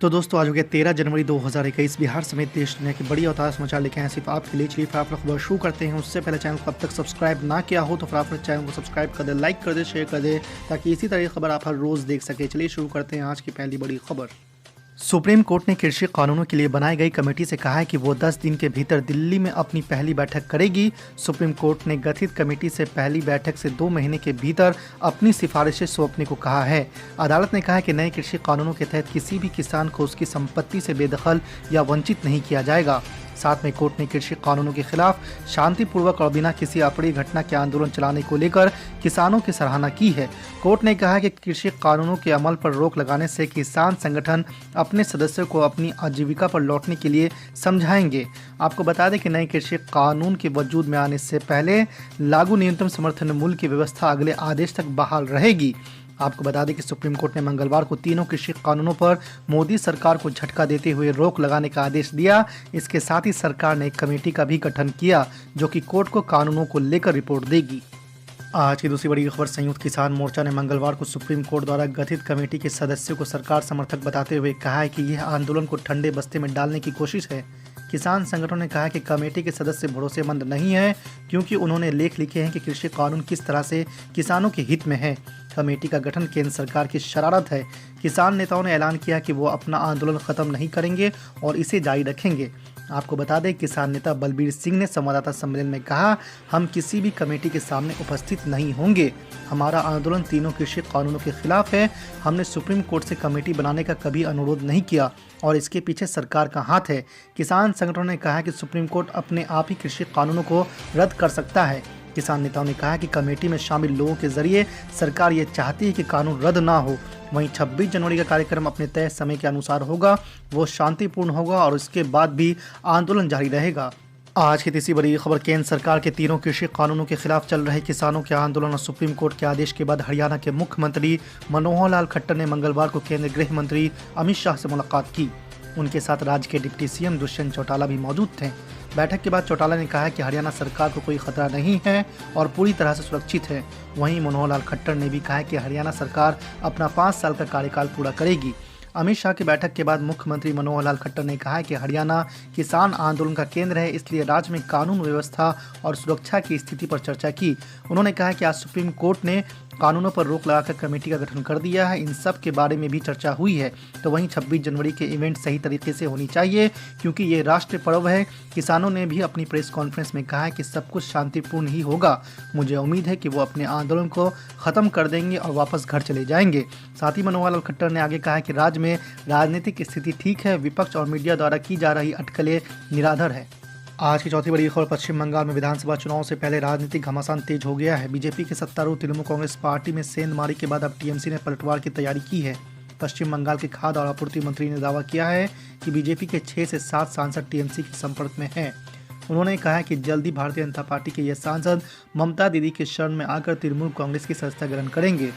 तो दोस्तों आज हो गया 13 जनवरी 2021। बिहार समेत देश दुनिया की बड़ी और ताज़ा समाचार लेके आए सिर्फ आपके लिए। चलिए फटाफट खबर शुरू करते हैं। उससे पहले चैनल को अब तक सब्सक्राइब ना किया हो तो फटाफट चैनल को सब्सक्राइब कर दे, लाइक कर दे, शेयर कर दे, ताकि इसी तरह की खबर आप हर रोज़ देख सके। चलिए शुरू करते हैं आज की पहली बड़ी खबर। सुप्रीम कोर्ट ने कृषि कानूनों के लिए बनाई गई कमेटी से कहा है कि वो 10 दिन के भीतर दिल्ली में अपनी पहली बैठक करेगी। सुप्रीम कोर्ट ने गठित कमेटी से पहली बैठक से 2 महीने के भीतर अपनी सिफारिशें सौंपने को कहा है। अदालत ने कहा है कि नए कृषि कानूनों के तहत किसी भी किसान को उसकी संपत्ति से बेदखल या वंचित नहीं किया जाएगा। साथ में कोर्ट ने कृषि कानूनों के खिलाफ शांतिपूर्वक और बिना किसी अप्रिय घटना के आंदोलन चलाने को लेकर किसानों की सराहना की है। कोर्ट ने कहा कि कृषि कानूनों के अमल पर रोक लगाने से किसान संगठन अपने सदस्यों को अपनी आजीविका पर लौटने के लिए समझाएंगे। आपको बता दें कि नए कृषि कानून के वजूद में आने से पहले लागू न्यूनतम समर्थन मूल्य की व्यवस्था अगले आदेश तक बहाल रहेगी। आपको बता दें कि सुप्रीम कोर्ट ने मंगलवार को तीनों कृषि कानूनों पर मोदी सरकार को झटका देते हुए रोक लगाने का आदेश दिया। इसके साथ ही सरकार ने एक कमेटी का भी गठन किया जो कि कोर्ट को कानूनों को लेकर रिपोर्ट देगी। आज की दूसरी बड़ी खबर। संयुक्त किसान मोर्चा ने मंगलवार को सुप्रीम कोर्ट द्वारा गठित कमेटी के सदस्यों को सरकार समर्थक बताते हुए कहा है कि यह आंदोलन को ठंडे बस्ते में डालने की कोशिश है। किसान संगठनों ने कहा कि कमेटी के सदस्य भरोसेमंद नहीं है क्योंकि उन्होंने लेख लिखे हैं कि कृषि कानून किस तरह से किसानों के हित में है। कमेटी का गठन केंद्र सरकार की शरारत है। किसान नेताओं ने ऐलान किया कि वो अपना आंदोलन खत्म नहीं करेंगे और इसे जारी रखेंगे। आपको बता दें किसान नेता बलबीर सिंह ने संवाददाता सम्मेलन में कहा, हम किसी भी कमेटी के सामने उपस्थित नहीं होंगे। हमारा आंदोलन तीनों कृषि कानूनों के खिलाफ है। हमने सुप्रीम कोर्ट से कमेटी बनाने का कभी अनुरोध नहीं किया और इसके पीछे सरकार का हाथ है। किसान संगठनों ने कहा कि सुप्रीम कोर्ट अपने आप ही कृषि कानूनों को रद्द कर सकता है। किसान नेताओं ने कहा कि कमेटी में शामिल लोगों के जरिए सरकार ये चाहती है कि कानून रद्द ना हो। वहीं 26 जनवरी का कार्यक्रम अपने तय समय के अनुसार होगा, वो शांतिपूर्ण होगा और उसके बाद भी आंदोलन जारी रहेगा। आज की तीसरी बड़ी खबर। केंद्र सरकार के तीनों कृषि कानूनों के खिलाफ चल रहे किसानों के आंदोलन और सुप्रीम कोर्ट के आदेश के बाद हरियाणा के मुख्यमंत्री मनोहर लाल खट्टर ने मंगलवार को केंद्रीय गृह मंत्री अमित शाह से मुलाकात की। उनके साथ राज्य के डिप्टी सीएम दुष्यंत चौटाला भी मौजूद थे। बैठक के बाद चौटाला ने कहा कि हरियाणा सरकार को कोई खतरा नहीं है और पूरी तरह से सुरक्षित है। वहीं मनोहर लाल खट्टर ने भी कहा कि हरियाणा सरकार अपना 5 साल का कार्यकाल पूरा करेगी। अमित शाह की बैठक के बाद मुख्यमंत्री मनोहर लाल खट्टर ने कहा कि हरियाणा किसान आंदोलन का केंद्र है, इसलिए राज्य में कानून व्यवस्था और सुरक्षा की स्थिति पर चर्चा की। उन्होंने कहा कि आज सुप्रीम कोर्ट ने कानूनों पर रोक लगाकर कमेटी का गठन कर दिया है। इन सब के बारे में भी चर्चा हुई है। तो वहीं 26 जनवरी के इवेंट सही तरीके से होनी चाहिए क्योंकि ये राष्ट्रीय पर्व है। किसानों ने भी अपनी प्रेस कॉन्फ्रेंस में कहा है कि सब कुछ शांतिपूर्ण ही होगा। मुझे उम्मीद है कि वो अपने आंदोलन को खत्म कर देंगे और वापस घर चले जाएंगे। साथ ही मनोहर लाल खट्टर ने आगे कहा कि राज्य में राजनीतिक स्थिति ठीक है, विपक्ष और मीडिया द्वारा की जा रही अटकलें निराधार है। आज की चौथी बड़ी खबर। पश्चिम बंगाल में विधानसभा चुनाव से पहले राजनीतिक घमासान तेज हो गया है। बीजेपी के सत्तारूढ़ तृणमूल कांग्रेस पार्टी में सेंधमारी के बाद अब टीएमसी ने पलटवार की तैयारी की है। पश्चिम बंगाल के खाद्य और आपूर्ति मंत्री ने दावा किया है कि बीजेपी के 6 से 7 सांसद टीएमसी के संपर्क में हैं। उन्होंने कहा है कि जल्दी भारतीय जनता पार्टी के ये सांसद ममता दीदी के शरण में आकर तृणमूल कांग्रेस की सदस्यता ग्रहण करेंगे।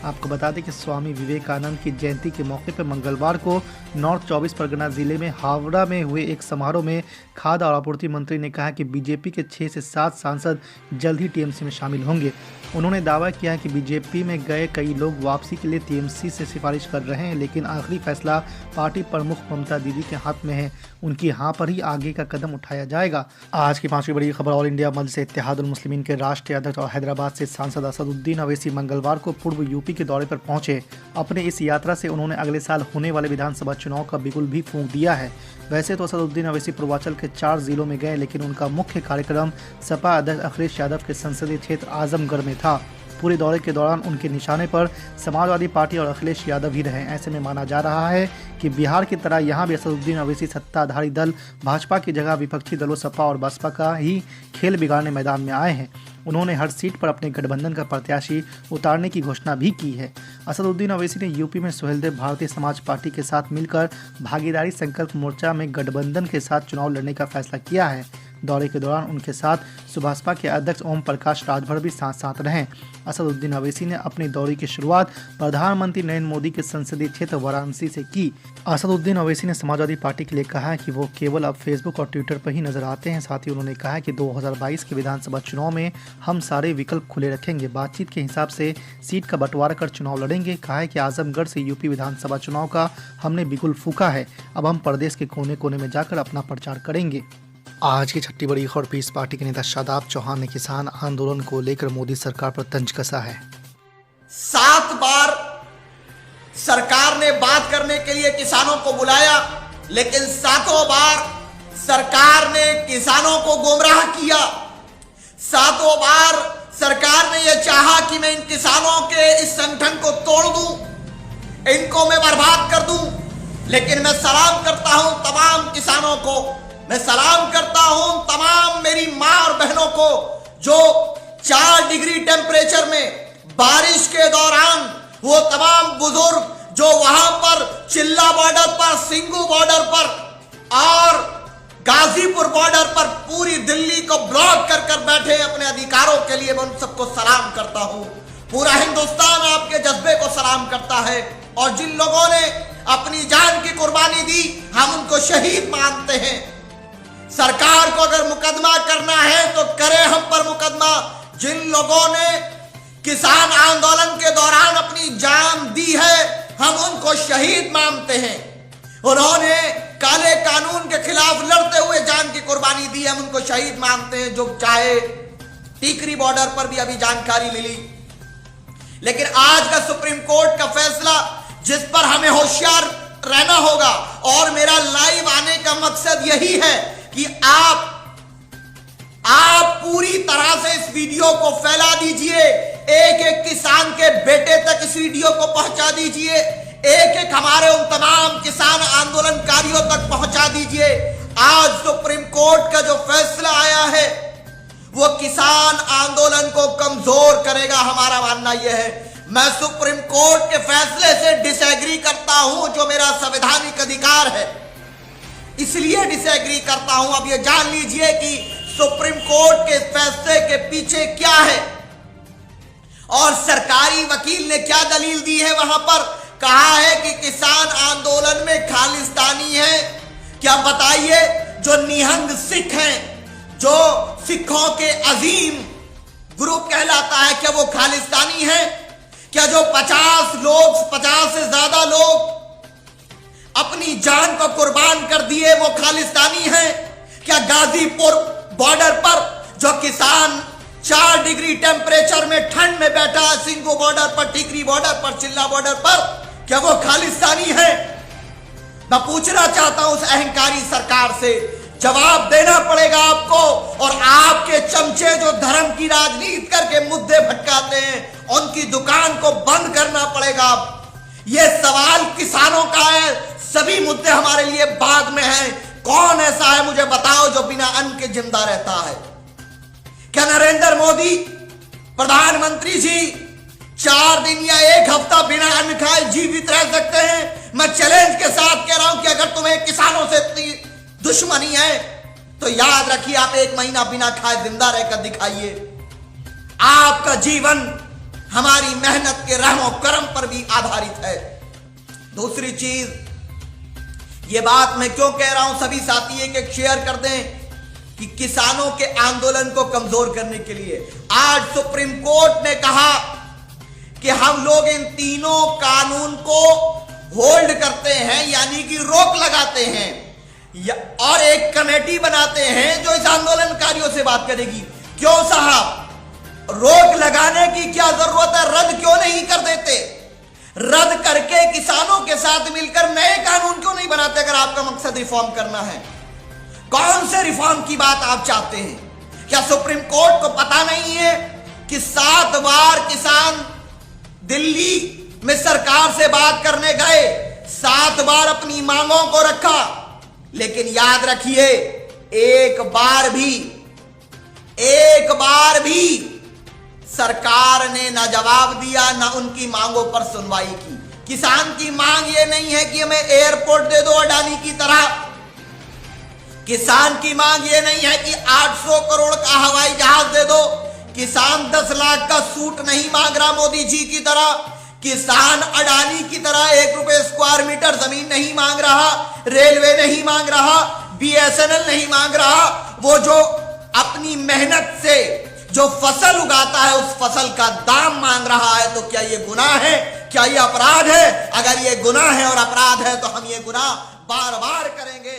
आपको बता दें कि स्वामी विवेकानंद की जयंती के मौके पर मंगलवार को नॉर्थ 24 परगना जिले में हावड़ा में हुए एक समारोह में खाद्य और आपूर्ति मंत्री ने कहा कि बीजेपी के 6 से 7 सांसद जल्द ही टीएमसी में शामिल होंगे। उन्होंने दावा किया कि बीजेपी में गए कई लोग वापसी के लिए टीएमसी से सिफारिश कर रहे हैं, लेकिन आखिरी फैसला पार्टी प्रमुख ममता दीदी के हाथ में है। उनकी हाँ पर ही आगे का कदम उठाया जाएगा। आज की 5वीं बड़ी खबर। ऑल इंडिया मजलिस इत्तेहादुल मुस्लिमीन के राष्ट्रीय अध्यक्ष और हैदराबाद से सांसद असदुद्दीन अवैसी मंगलवार को पूर्व यूपी के दौरे पर पहुंचे। अपने इस यात्रा से उन्होंने अगले साल होने वाले विधानसभा चुनाव का बिगुल भी फूंक दिया है। वैसे तो असदुद्दीन अवैसी पूर्वांचल के 4 जिलों में गए, लेकिन उनका मुख्य कार्यक्रम सपा अध्यक्ष अखिलेश यादव के संसदीय क्षेत्र आजमगढ़ में था। पूरे दौरे के दौरान उनके निशाने पर समाजवादी पार्टी और अखिलेश यादव ही रहे। ऐसे में माना जा रहा है कि बिहार की तरह यहाँ भी असदुद्दीन अवैसी सत्ताधारी दल भाजपा की जगह विपक्षी दलों सपा और बसपा का ही खेल बिगाड़ने मैदान में आए हैं। उन्होंने हर सीट पर अपने गठबंधन का प्रत्याशी उतारने की घोषणा भी की है। असदुद्दीन अवैसी ने यूपी में सुहेलदेव भारतीय समाज पार्टी के साथ मिलकर भागीदारी संकल्प मोर्चा में गठबंधन के साथ चुनाव लड़ने का फैसला किया है। दौरे के दौरान उनके साथ सुभाषपा के अध्यक्ष ओम प्रकाश राजभर भी साथ साथ रहे। असदुद्दीन ओवैसी ने अपनी दौरे की शुरुआत प्रधानमंत्री नरेंद्र मोदी के संसदीय क्षेत्र वाराणसी से की। असदुद्दीन ओवैसी ने समाजवादी पार्टी के लिए कहा है कि वो केवल अब फेसबुक और ट्विटर पर ही नजर आते हैं। साथ ही उन्होंने कहा है कि 2022 के विधानसभा चुनाव में हम सारे विकल्प खुले रखेंगे, बातचीत के हिसाब से सीट का बंटवारा कर चुनाव लड़ेंगे। कहा है कि आजमगढ़ से यूपी विधानसभा चुनाव का हमने बिगुल फूंका है, अब हम प्रदेश के कोने कोने में जाकर अपना प्रचार करेंगे। आज की छठी बड़ी खबर, पीस पार्टी के नेता शादाब चौहान ने किसान आंदोलन को लेकर मोदी सरकार पर तंज कसा है। 7 बार सरकार ने बात करने के लिए किसानों को बुलाया, लेकिन 7 बार सरकार ने किसानों को गुमराह किया। 7 बार सरकार ने यह चाहा कि मैं इन किसानों के इस संगठन को तोड़ दूं, इनको मैं बर्बाद कर दूं। लेकिन मैं सलाम करता हूं तमाम किसानों को, मैं सलाम करता हूं तमाम मेरी मां और बहनों को जो 4 डिग्री टेम्परेचर में बारिश के दौरान, वो तमाम बुजुर्ग जो वहां पर चिल्ला बॉर्डर पर, सिंगू बॉर्डर पर और गाजीपुर बॉर्डर पर पूरी दिल्ली को ब्लॉक कर बैठे अपने अधिकारों के लिए, मैं उन सबको सलाम करता हूं। पूरा हिंदुस्तान आपके जज्बे को सलाम करता है। और जिन लोगों ने अपनी जान की कुर्बानी दी, हम उनको शहीद मानते हैं। सरकार को अगर मुकदमा करना है तो करे हम पर मुकदमा। जिन लोगों ने किसान आंदोलन के दौरान अपनी जान दी है, हम उनको शहीद मानते हैं। उन्होंने काले कानून के खिलाफ लड़ते हुए जान की कुर्बानी दी, हम उनको शहीद मानते हैं। जो चाहे टीकरी बॉर्डर पर भी अभी जानकारी मिली। लेकिन आज का सुप्रीम कोर्ट का फैसला, जिस पर हमें होशियार रहना होगा, और मेरा लाइव आने का मकसद यही है कि आप पूरी तरह से इस वीडियो को फैला दीजिए। एक एक किसान के बेटे तक इस वीडियो को पहुंचा दीजिए। एक एक हमारे उन तमाम किसान आंदोलनकारियों तक पहुंचा दीजिए। आज सुप्रीम कोर्ट का जो फैसला आया है वो किसान आंदोलन को कमजोर करेगा, हमारा मानना यह है। मैं सुप्रीम कोर्ट के फैसले से डिसएग्री करता हूं, जो मेरा संवैधानिक अधिकार है, इसलिए डिसएग्री करता हूं। अब ये जान लीजिए कि सुप्रीम कोर्ट के फैसले के पीछे क्या है और सरकारी वकील ने क्या दलील दी है। वहां पर कहा है कि किसान आंदोलन में खालिस्तानी है। क्या बताइए, जो निहंग सिख हैं, जो सिखों के अजीम ग्रुप कहलाता है, क्या वो खालिस्तानी है? क्या जो 50 से ज्यादा लोग अपनी जान को कुर्बान कर दिए वो खालिस्तानी हैं? क्या गाजीपुर बॉर्डर पर जो किसान 4 डिग्री टेम्परेचर में ठंड में बैठा है, सिंगू बॉर्डर पर, टिकरी बॉर्डर पर, चिल्ला बॉर्डर पर, क्या वो खालिस्तानी है? मैं पूछना चाहता हूं उस अहंकारी सरकार से, जवाब देना पड़ेगा आपको। और आपके चमचे जो धर्म की राजनीति करके मुद्दे भटकाते हैं, उनकी दुकान को बंद करना पड़ेगा। यह सवाल किसानों का है, सभी मुद्दे हमारे लिए बाद में हैं। कौन ऐसा है मुझे बताओ जो बिना अन्न के जिंदा रहता है? क्या नरेंद्र मोदी प्रधानमंत्री जी 4 दिन या 1 हफ्ता बिना अन्न खाए जीवित रह सकते हैं? मैं चैलेंज के साथ कह रहा हूं कि अगर तुम्हें किसानों से इतनी दुश्मनी है तो याद रखिए, आप 1 महीना बिना खाए जिंदा रहकर दिखाइए। आपका जीवन हमारी मेहनत के रहमो करम पर भी आधारित है। दूसरी चीज, ये बात मैं क्यों कह रहा हूं, सभी साथी एक शेयर कर दें कि किसानों के आंदोलन को कमजोर करने के लिए आज सुप्रीम कोर्ट ने कहा कि हम लोग इन तीनों कानून को होल्ड करते हैं, यानी कि रोक लगाते हैं, और एक कमेटी बनाते हैं जो इस आंदोलनकारियों से बात करेगी। क्यों साहब, रोक लगाने की क्या जरूरत है? रद्द क्यों नहीं कर देते? रद्द करके किसानों के साथ मिलकर नए कानून क्यों नहीं बनाते? अगर आपका मकसद रिफॉर्म करना है, कौन से रिफॉर्म की बात आप चाहते हैं? क्या सुप्रीम कोर्ट को पता नहीं है कि 7 बार किसान दिल्ली में सरकार से बात करने गए, 7 बार अपनी मांगों को रखा, लेकिन याद रखिए एक बार भी सरकार ने ना जवाब दिया, ना उनकी मांगों पर सुनवाई की। किसान की मांग ये नहीं है कि हमें एयरपोर्ट दे दो अडानी की तरह, किसान की मांग ये नहीं है कि 800 करोड़ का हवाई जहाज दे दो। किसान 10 लाख का सूट नहीं मांग रहा मोदी जी की तरह। किसान अडानी की तरह 1 रुपए स्क्वायर मीटर जमीन नहीं मांग रहा, रेलवे नहीं मांग रहा, BSNL नहीं मांग रहा। वो जो अपनी मेहनत से जो फसल उगाता है उस फसल का दाम मांग रहा है। तो क्या ये गुनाह है? क्या ये अपराध है? अगर ये गुनाह है और अपराध है तो हम ये गुनाह बार बार करेंगे।